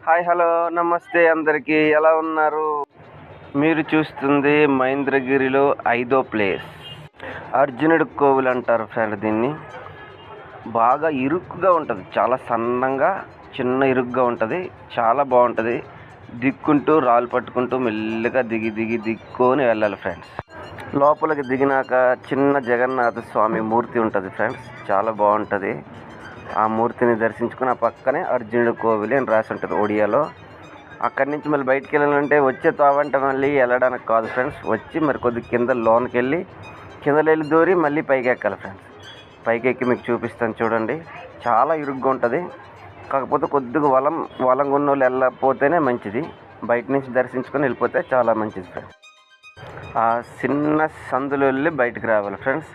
Hi hello నమస్తే అందరికీ ఎలా ఉన్నారు? మీరు చూస్తుంది మహేంద్రగిరిలో 5వ ప్లేస్ అర్జునుడి కోవిల్ అంటారు ఫ్రెండ్. దీన్ని బాగా ఇరుక్కుగా ఉంటుంది, చాలా సన్నంగా చిన్న ఇరుగ్గా ఉంటుంది, చాలా బాగుంటుంది. దిక్కుంటూ రాళ్ళు పట్టుకుంటూ మెల్లిగా దిక్కొని వెళ్ళాలి ఫ్రెండ్స్. లోపలికి దిగినాక చిన్న జగన్నాథ స్వామి మూర్తి ఉంటుంది ఫ్రెండ్స్, చాలా బాగుంటుంది. ఆ మూర్తిని దర్శించుకుని ఆ పక్కనే అర్జునుడి కోవిలి అని రాసి ఉంటుంది ఒడియాలో. అక్కడి నుంచి మళ్ళీ బయటికి వెళ్ళాలంటే వచ్చే తావంటే మళ్ళీ వెళ్ళడానికి కాదు ఫ్రెండ్స్, వచ్చి మరి కొద్ది కింద లోనికి వెళ్ళి కిందలో దూరి మళ్ళీ పైకి ఎక్కాలి ఫ్రెండ్స్. పైకి ఎక్కి మీకు చూపిస్తాను చూడండి. చాలా ఇరుగ్గా ఉంటుంది, కాకపోతే కొద్దిగా వలంగా ఉన్న వాళ్ళు వెళ్ళకపోతేనే మంచిది. బయట నుంచి దర్శించుకొని వెళ్ళిపోతే చాలా మంచిది ఫ్రెండ్స్. ఆ చిన్న సందులో వెళ్ళి బయటకు రావాలి ఫ్రెండ్స్.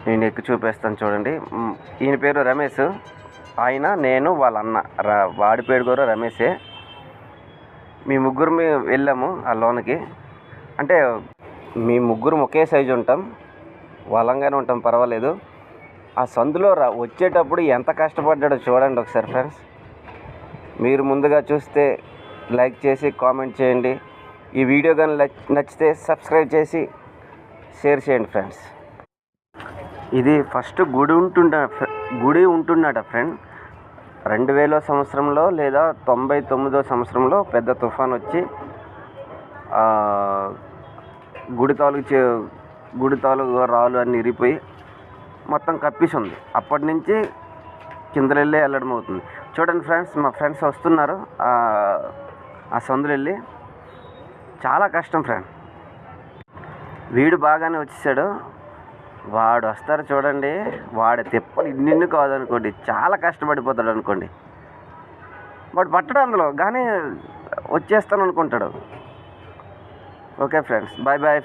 నేను ఎక్కి చూపిస్తాను చూడండి. ఈయన పేరు రమేష్, ఆయన నేను వాళ్ళ అన్న వాడి పేరు కూడా రమేషే. మీ ముగ్గురు వెళ్ళాము ఆ లోనికి. అంటే మీ ముగ్గురు ఒకే సైజు ఉంటాం, వలంగానే ఉంటాం, పర్వాలేదు. ఆ సందులో వచ్చేటప్పుడు ఎంత కష్టపడ్డాడో చూడండి ఒకసారి ఫ్రెండ్స్. మీరు ముందుగా చూస్తే లైక్ చేసి కామెంట్ చేయండి. ఈ వీడియో కానీ నచ్చితే సబ్స్క్రైబ్ చేసి షేర్ చేయండి ఫ్రెండ్స్. ఇది ఫస్ట్ గుడి ఉంటుండట ఫ్రెండ్. 2000 సంవత్సరంలో లేదా 99వ సంవత్సరంలో పెద్ద తుఫాన్ వచ్చి గుడి తాలూకు రాళ్ళు అన్నీ ఇరిగిపోయి మొత్తం కప్పేసి ఉంది. అప్పటి నుంచి కిందలెళ్ళే వెళ్ళడం అవుతుంది. చూడండి ఫ్రెండ్స్, మా ఫ్రెండ్స్ వస్తున్నారు ఆ సందులు వెళ్ళి. చాలా కష్టం ఫ్రెండ్. వీడు బాగానే వచ్చేసాడు, వాడు వస్తారు చూడండి. వాడి తిప్పలు ఇన్నిన్ని కాదనుకోండి, చాలా కష్టపడిపోతాడు అనుకోండి. వాడు పట్టడు అందులో, కానీ వచ్చేస్తాను అనుకుంటాడు. Okay friends, bye bye.